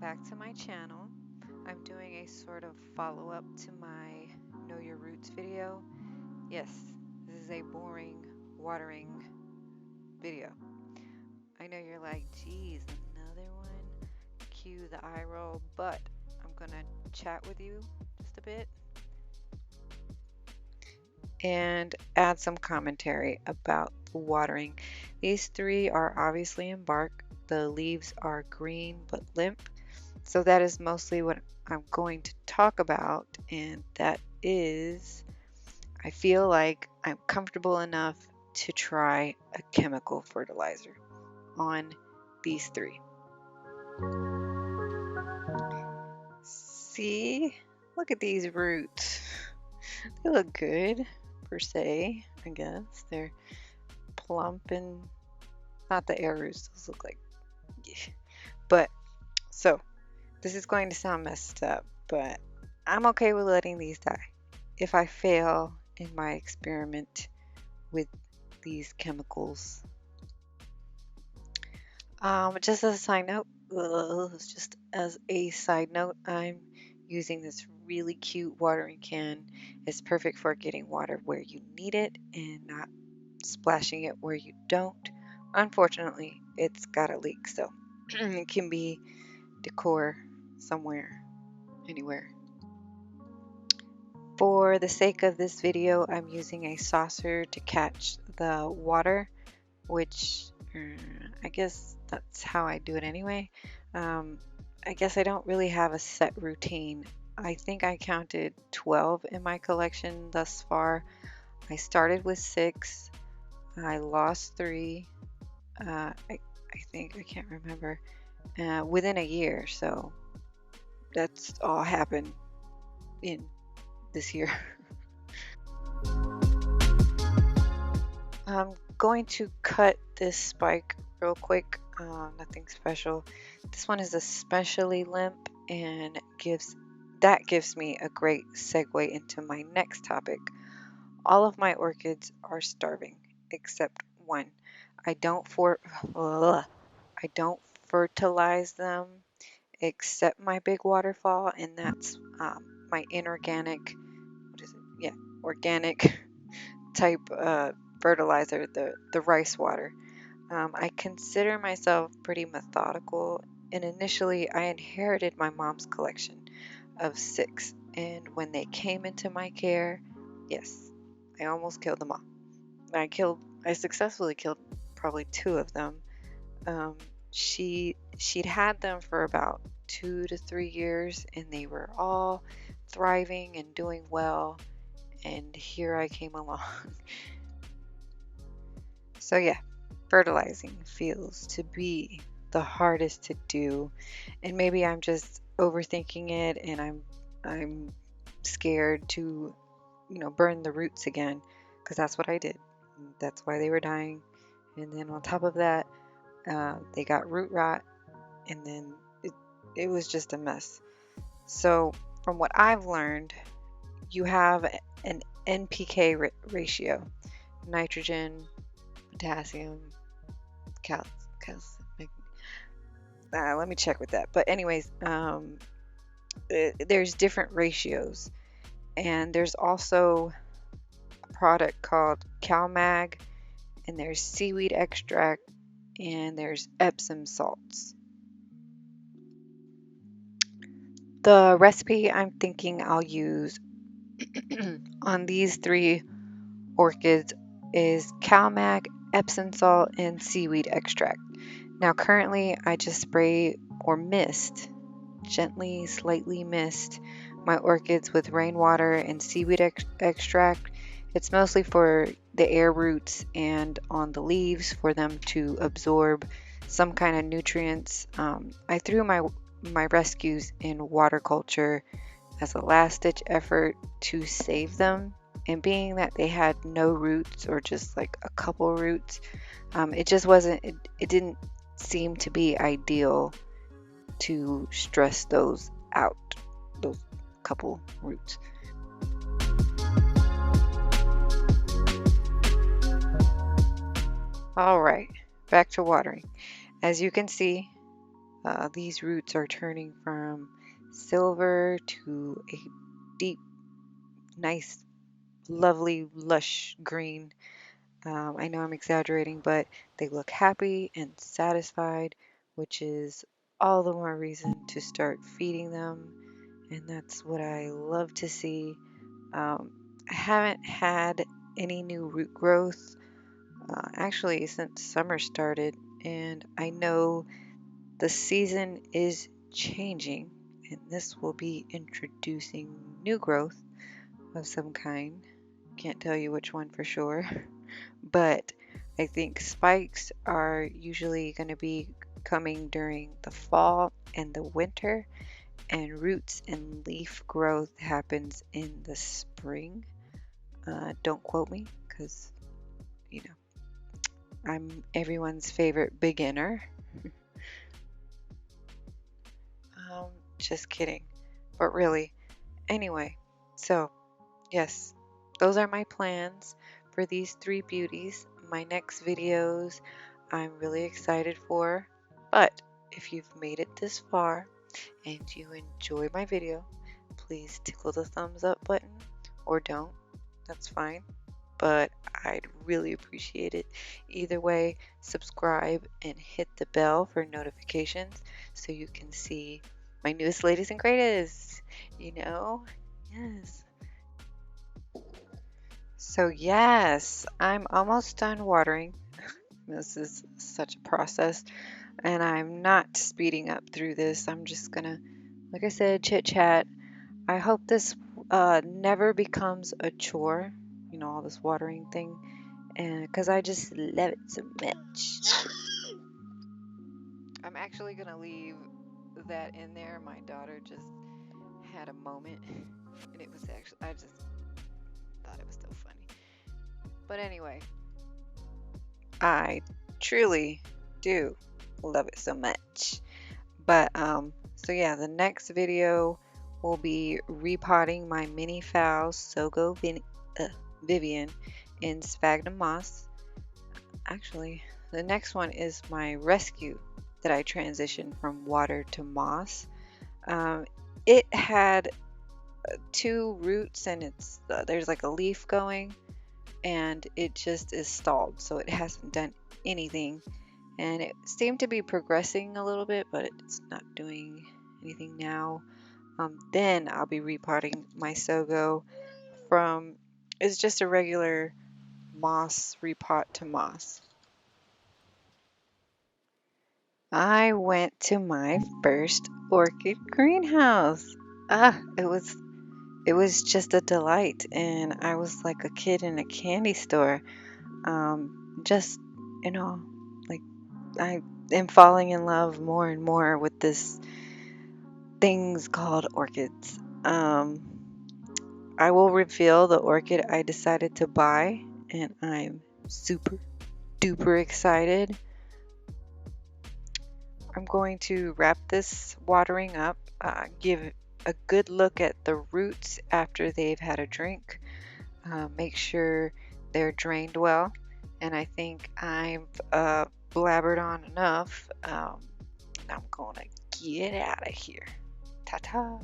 back to my channel. I'm doing a sort of follow-up to my Know Your Roots video. Yes, this is a boring watering video. I know you're like, geez, another one? Cue the eye roll, but I'm gonna chat with you just a bit and add some commentary about the watering. These three are obviously in bark. The leaves are green but limp. So that is mostly what I'm going to talk about, and that is I feel like I'm comfortable enough to try a chemical fertilizer on these three. See, look at these roots. They look good, per se, I guess. They're plump and not the air roots. Those look like, yeah. But so this is going to sound messed up, but I'm okay with letting these die if I fail in my experiment with these chemicals. Just as a side note, I'm using this really cute watering can. It's perfect for getting water where you need it and not splashing it where you don't. Unfortunately, it's got a leak, so it can be decor somewhere, anywhere. For the sake of this video, I'm using a saucer to catch the water, which I guess that's how I do it anyway. I guess I don't really have a set routine. I think I counted 12 in my collection thus far. I started with 6. I lost 3. I think, I can't remember, within a year. So that's all happened in this year. I'm going to cut this spike real quick. Nothing special. This one is especially limp and gives me a great segue into my next topic. All of my orchids are starving except one. I don't fertilize them except my big waterfall, and that's my inorganic, what is it? Yeah, organic type fertilizer, the rice water. I consider myself pretty methodical, and initially I inherited my mom's collection of 6, and when they came into my care, yes, I almost killed them all. I successfully killed probably 2 of them. She'd had them for about 2 to 3 years, and they were all thriving and doing well, and here I came along. So yeah, fertilizing feels to be the hardest to do, and maybe I'm just overthinking it, and I'm scared to, burn the roots again, because that's what I did. That's why they were dying, and then on top of that, they got root rot, and then it was just a mess. So from what I've learned, you have an NPK ratio: nitrogen, potassium, calcium. Let me check with that. But anyways, there's different ratios, and there's also a product called CalMag, and there's seaweed extract, and there's Epsom salts. The recipe I'm thinking I'll use on these 3 orchids is CalMag, Epsom salt, and seaweed extract. Now currently I just spray or gently, slightly mist my orchids with rainwater and seaweed extract. It's mostly for the air roots and on the leaves for them to absorb some kind of nutrients. I threw my rescues in water culture as a last ditch effort to save them, and being that they had no roots or just like a couple roots, it just wasn't, it didn't seem to be ideal to stress those out, those couple roots. All right, back to watering. As you can see, These roots are turning from silver to a deep, nice, lovely, lush green. I know I'm exaggerating, but they look happy and satisfied, which is all the more reason to start feeding them. And that's what I love to see. I haven't had any new root growth actually since summer started, and I know the season is changing, and this will be introducing new growth of some kind. Can't tell you which one for sure, but I think spikes are usually going to be coming during the fall and the winter, and roots and leaf growth happens in the spring. Don't quote me because, you know, I'm everyone's favorite beginner. Um, just kidding. But really, anyway, so yes, those are my plans for these three beauties. My next videos I'm really excited for. But if you've made it this far and you enjoy my video, please tickle the thumbs up button or don't. That's fine. But I'd really appreciate it. Either way, subscribe and hit the bell for notifications so you can see my newest, latest, and greatest. You know? Yes. So, yes, I'm almost done watering. This is such a process, and I'm not speeding up through this. I'm just gonna, like I said, chit chat. I hope this never becomes a chore, you know, all this watering thing, and because I just love it so much. I'm actually gonna leave that in there. My daughter just had a moment, and it was actually, I just thought it was so funny. But anyway, I truly do love it so much. But so yeah, the next video will be repotting my mini phal Vivian in sphagnum moss. Actually, the next one is my rescue that I transitioned from water to moss. Um, it had two roots and it's there's like a leaf going, and it just is stalled, so it hasn't done anything. And it seemed to be progressing a little bit, but it's not doing anything now. Then I'll be repotting my Sogo from, it's just a regular moss repot to moss. I went to my first orchid greenhouse. It was just a delight, and I was like a kid in a candy store. Just, you know, like I am falling in love more and more with this things called orchids. I will reveal the orchid I decided to buy, and I'm super duper excited. I'm going to wrap this watering up, give a good look at the roots after they've had a drink, make sure they're drained well, and I think I've blabbered on enough. I'm gonna get out of here. Ta-ta.